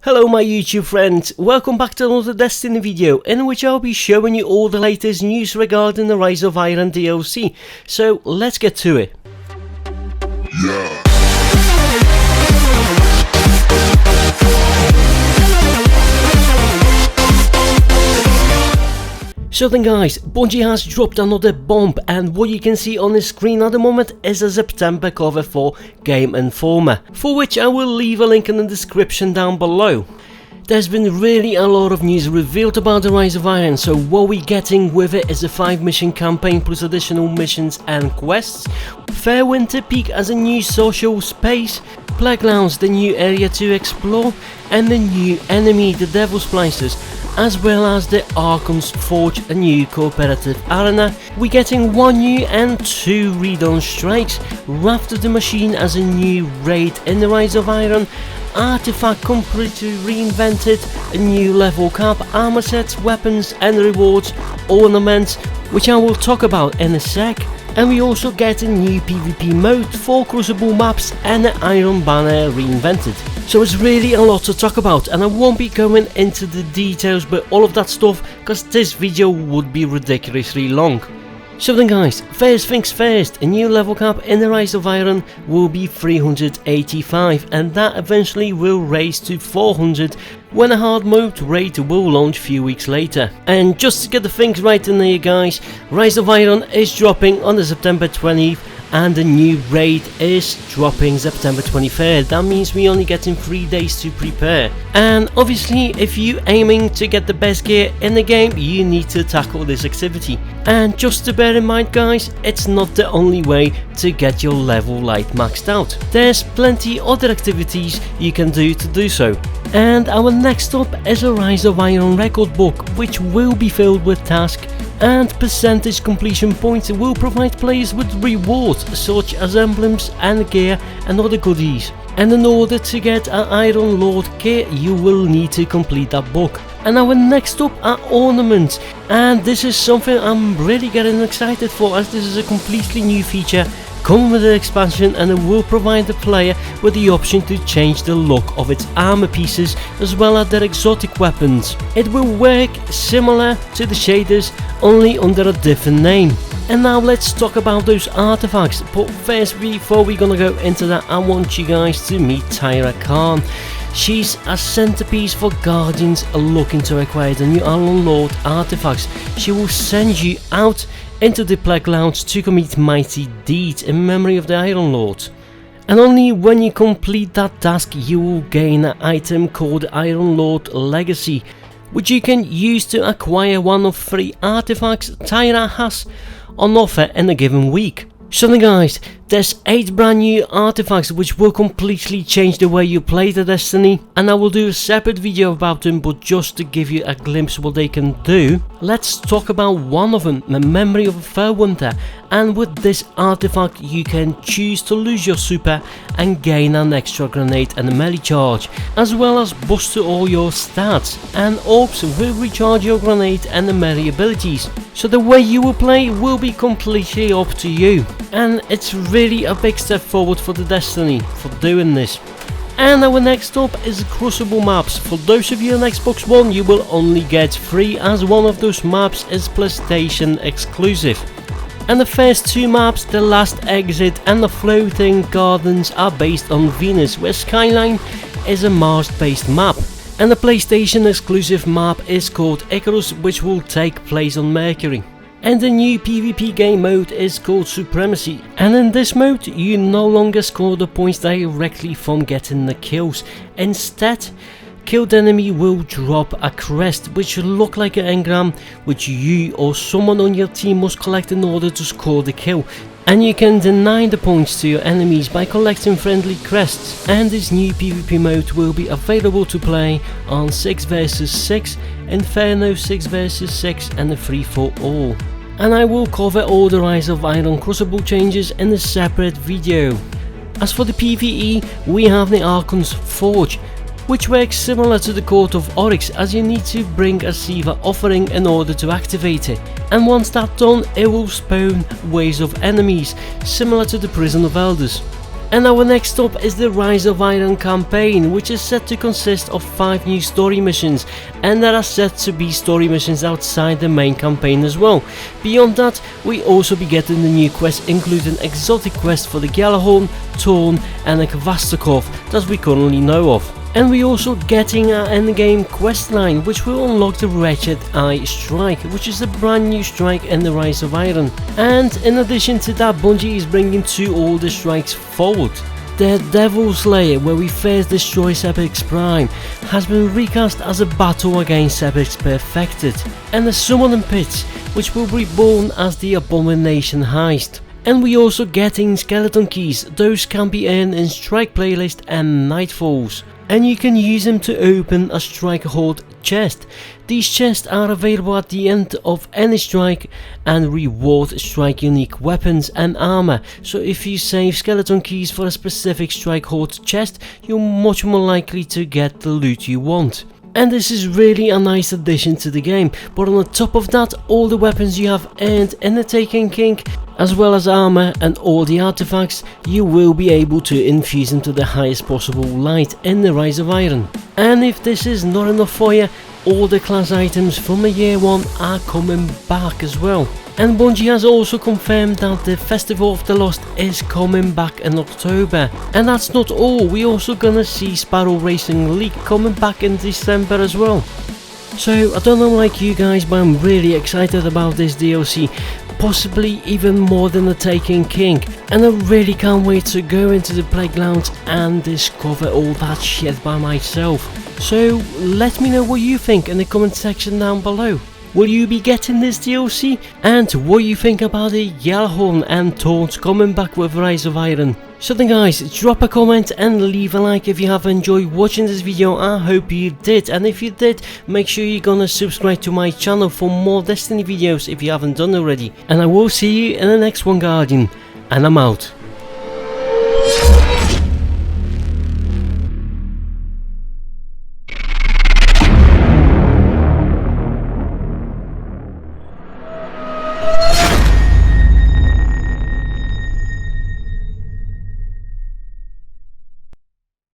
Hello my YouTube friends, welcome back to another Destiny video in which I'll be showing you all the latest news regarding the Rise of Iron DLC, so let's get to it. Yeah. So then guys, Bungie has dropped another bomb, and what you can see on the screen at the moment is a September cover for Game Informer, for which I will leave a link in the description down below. There's been really a lot of news revealed about the Rise of Iron, so what we're getting with it is a 5-mission campaign plus additional missions and quests, Fairwinter Peak as a new social space, Plaguelands the new area to explore, and the new enemy, the Devil Splicers, as well as the Archon's Forge, a new cooperative arena. We're getting 1 new and 2 read-on strikes, Wrath of the Machine as a new raid in the Rise of Iron, artifact completely reinvented, a new level cap, armor sets, weapons and rewards, ornaments, which I will talk about in a sec. And we also get a new PvP mode, 4 Crucible maps and an Iron Banner reinvented. So it's really a lot to talk about, and I won't be going into the details but all of that stuff because this video would be ridiculously long. So then guys, first things first, a new level cap in the Rise of Iron will be 385, and that eventually will raise to 400 when a hard mode raid will launch a few weeks later. And just to get the things right in there guys, Rise of Iron is dropping on the September 20th and the new raid is dropping September 23rd. That means we're only getting 3 days to prepare. And obviously if you're aiming to get the best gear in the game, you need to tackle this activity. And just to bear in mind guys, it's not the only way to get your level light maxed out. There's plenty other activities you can do so. And our next stop is a Rise of Iron record book, which will be filled with tasks and percentage completion points. Will provide players with rewards such as emblems and gear and other goodies. And in order to get an Iron Lord kit, you will need to complete that book. And our next stop are ornaments, and this is something I'm really getting excited for, as this is a completely new feature coming with the expansion, and it will provide the player with the option to change the look of its armor pieces as well as their exotic weapons. It will work similar to the shaders, only under a different name. And now let's talk about those artifacts, but first, before we're gonna go into that, I want you guys to meet Tyra Khan. She's a centerpiece for Guardians looking to acquire the new Iron Lord artifacts. She will send you out into the Plaguelands to commit mighty deeds in memory of the Iron Lord. And only when you complete that task you will gain an item called Iron Lord Legacy, which you can use to acquire one of 3 artifacts Tyra has on offer in a given week. So then guys, there's 8 brand new artifacts which will completely change the way you play the Destiny, and I will do a separate video about them, but just to give you a glimpse what they can do, let's talk about one of them, the Memory of a Fairwinter. And with this artifact you can choose to lose your super and gain an extra grenade and a melee charge, as well as boost to all your stats, and orbs will recharge your grenade and the melee abilities. So the way you will play will be completely up to you, and it's really a big step forward for the Destiny for doing this. And our next stop is Crucible maps. For those of you on Xbox One, you will only get 3, as one of those maps is PlayStation exclusive. And the first 2 maps, the Last Exit and the Floating Gardens, are based on Venus, where Skyline is a Mars based map. And the PlayStation exclusive map is called Icarus, which will take place on Mercury. And the new PvP game mode is called Supremacy, and in this mode you no longer score the points directly from getting the kills. Instead, killed enemy will drop a crest which will look like an engram, which you or someone on your team must collect in order to score the kill. And you can deny the points to your enemies by collecting friendly crests. And this new PvP mode will be available to play on 6 vs 6, Inferno 6 vs 6 and a free for all. And I will cover all the Rise of Iron Crucible changes in a separate video. As for the PvE, we have the Archon's Forge, which works similar to the Court of Oryx, as you need to bring a Siva offering in order to activate it. And once that's done, it will spawn waves of enemies, similar to the Prison of Elders. And our next stop is the Rise of Iron campaign, which is set to consist of 5 new story missions, and there are set to be story missions outside the main campaign as well. Beyond that, we also be getting the new quests, including exotic quests for the Gjallarhorn, Torn and the Kvastakov that we currently know of. And we also getting our endgame questline, which will unlock the Wretched Eye Strike, which is a brand new strike in the Rise of Iron. And in addition to that, Bungie is bringing 2 older strikes forward. The Devil Slayer, where we first destroy Sepix Prime, has been recast as a battle against Sepix Perfected, and the Summoning Pits, which will be reborn as the Abomination Heist. And we also getting skeleton keys. Those can be earned in Strike Playlist and Nightfalls, and you can use them to open a Strike Horde chest. These chests are available at the end of any strike and reward strike unique weapons and armor, so if you save skeleton keys for a specific Strike Horde chest, you're much more likely to get the loot you want. And this is really a nice addition to the game, but on the top of that, all the weapons you have earned in the Taken King, as well as armor and all the artifacts, you will be able to infuse them to the highest possible light in the Rise of Iron. And if this is not enough for you, all the class items from the year 1 are coming back as well. And Bungie has also confirmed that the Festival of the Lost is coming back in October. And that's not all, we also gonna see Sparrow Racing League coming back in December as well. So I don't know like you guys, but I'm really excited about this DLC, possibly even more than the Taken King, and I really can't wait to go into the Playgrounds and discover all that shit by myself. So let me know what you think in the comment section down below. Will you be getting this DLC? And what you think about the Gjallarhorn and Taunts coming back with Rise of Iron? So then guys, drop a comment and leave a like if you have enjoyed watching this video. I hope you did, and if you did, make sure you're gonna subscribe to my channel for more Destiny videos if you haven't done already. And I will see you in the next one, Guardian, and I'm out.